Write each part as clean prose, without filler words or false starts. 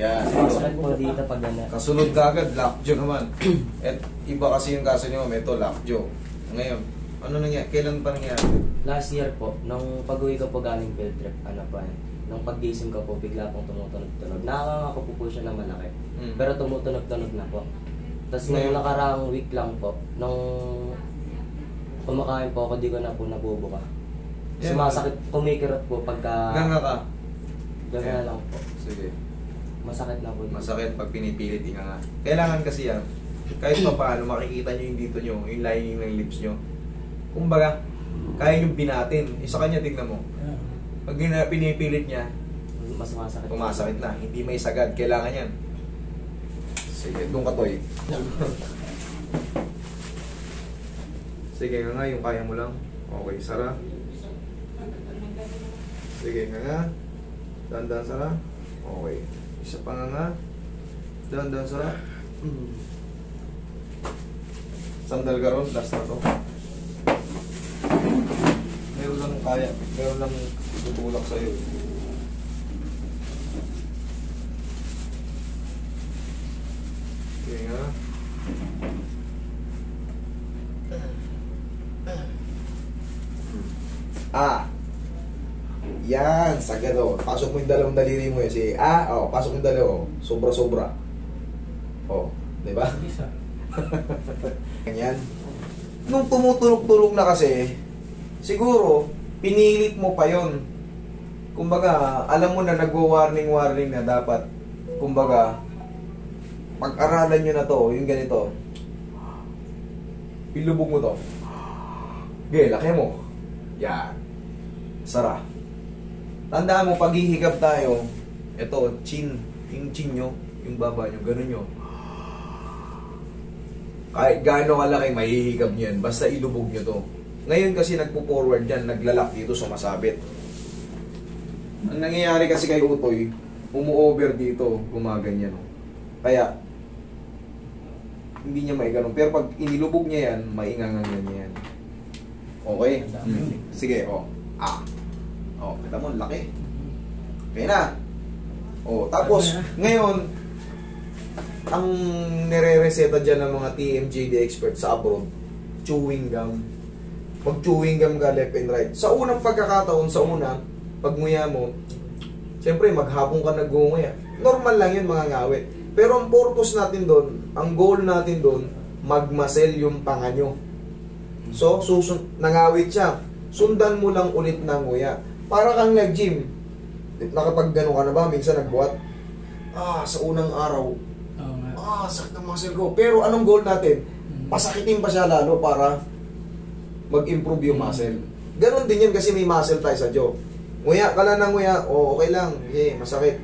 Yan. Masakit po dito pag gana. Kasunod ka agad, lockjaw naman. At iba kasi yung kaso niyo, ito lockjaw. Ngayon, ano nangyari? Kailan pa nangyari? Last year po, nung pag-uwi ko po galing field trip, ano pa yan, nung pag-gising ko po, bigla pong tumutunog-tunog. Nakakangako po siya na malaki. Pero tumutunog-tunog na po. Tapos ngayong nakaraang week lang po, nung kumakain po ako, di ko na po nabubuka. Sumasakit, kumikirot po pagka... Ganga ka? Ganga lang po. Sige. Masakit na po. Masakit pag pinipilit nga. Kailangan kasi yan, kahit pa paano makikita nyo yung dito nyo, yung lining ng lips nyo. Kumbaga, kaya nyo binatin. Isa kanya, tignan mo. Pag pinipilit niya, Mas masakit. pumasakit na. Hindi may sagad. Kailangan yan. Sige, doon ka, Toy. Sige nga, yung kaya mo lang. Okay, Sara. Sige nga. Dahan-dahan, Sara. Okay. Isa pa nga. Dahan-dahan, Sara. Sandal ka ron. Last na to. Meron lang kaya. Meron lang tutulak sa'yo. Sige nga. Yan, sagado. Pasok mo yung dalawang daliri mo yun. Sige, pasok mo yung dalawa. Sobra-sobra. Di ba? Ganyan. Nung tumutunog-tunog na kasi, siguro, pinilit mo pa yon. Kumbaga, alam mo na nagwa-warning na dapat. Kumbaga, pag-aralan nyo na to, yung ganito. Ilubog mo to. Okay, laki mo. Yan. Sara. Tandaan mo, pag hihigap tayo, ito, chin. Yung chin nyo, yung baba nyo, ganun nyo. Kahit gaano kalaki, mahihigap nyo yan. Basta ilubog nyo to. Ngayon kasi nagpo-forward yan, naglalak dito, sumasabit. Ang nangyayari kasi kay Utoy, umu-over dito, gumaganyan. Kaya, hindi niya maiganon. Pero pag inilubog niya yan, maingangan niya yan. Okay? Sige, kita mo, laki. Okay na. Tapos, ngayon, ang nire-reseta dyan ng mga TMJD experts sa abroad, chewing gum. Pag chewing gum ka left and right. Sa unang pagkakataon, pag nguya mo, siyempre, maghapon ka nag-nguya. Normal lang yun, mga ngawit. Pero ang purpose natin doon, ang goal natin doon, magmasel yung panga nyo. So, nangawit siya. Sundan mo lang ulit ng nguya. Para kang nag-gym. Nakapag gano'n ka na ba? Minsan nagbuhat. Sa unang araw. Sakit ng muscle ko. Pero anong goal natin? Pasakitin pa siya lalo para mag-improve yung muscle. Ganon din yan kasi may muscle tayo sa jaw. Nguya ka lang ng nguya, okay lang. Masakit.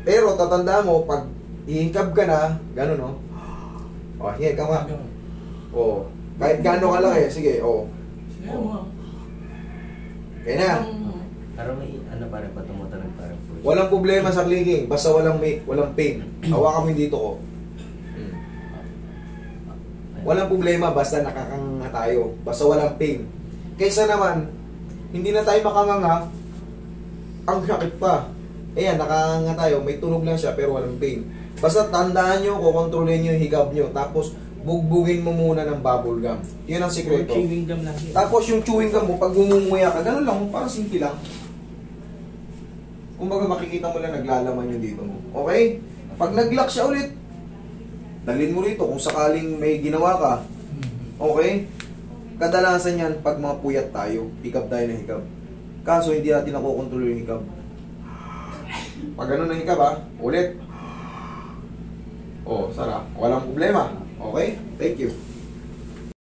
Pero tatandaan mo, pag ihingkab ka na, gano'n, no? Hingi ka nga. Kahit gano'n ka lang sige, kaya na. Pero may pa rin pa tumutunog pa rin po. Walang problema sa clicking, basta walang pain. Hawakan mo yung dito ko. Walang problema, basta nakakanga tayo. Basta walang pain. Kaysa naman, hindi na tayo makanganga, ang sakit pa. Ayan, nakakanga tayo, may tunog lang siya pero walang pain. Basta tandaan nyo, kukontrolin nyo yung higab nyo. Tapos, bugbugin mo muna ng bubble gum. Yun ang sikreto. Chewing gum lang yun. Tapos yung chewing gum mo, pag gumumuya ka, ganun lang, parang simple lang. Kumbaga makikita mo lang naglalaman yung dito mo. Okay? Pag nag-lock siya ulit, dalhin mo rito kung sakaling may ginawa ka. Okay? Kadalasan yan, pag mga puyat tayo, hikab tayo ng hikab. Kaso hindi natin nakokontrol yung hikab. Pag ganun ng hikab ulit. Sara, walang problema. Okay? Thank you.